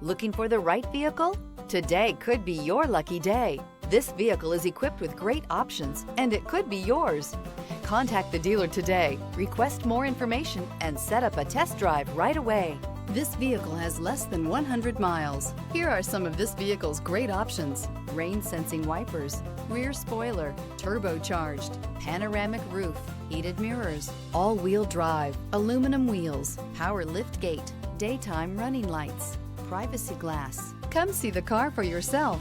Looking for the right vehicle? Today could be your lucky day. This vehicle is equipped with great options, and it could be yours. Contact the dealer today, request more information, and set up a test drive right away. This vehicle has less than 100 miles. Here are some of this vehicle's great options: rain-sensing wipers, rear spoiler, turbocharged, panoramic roof, heated mirrors, all-wheel drive, aluminum wheels, power liftgate, daytime running lights, privacy glass. Come see the car for yourself.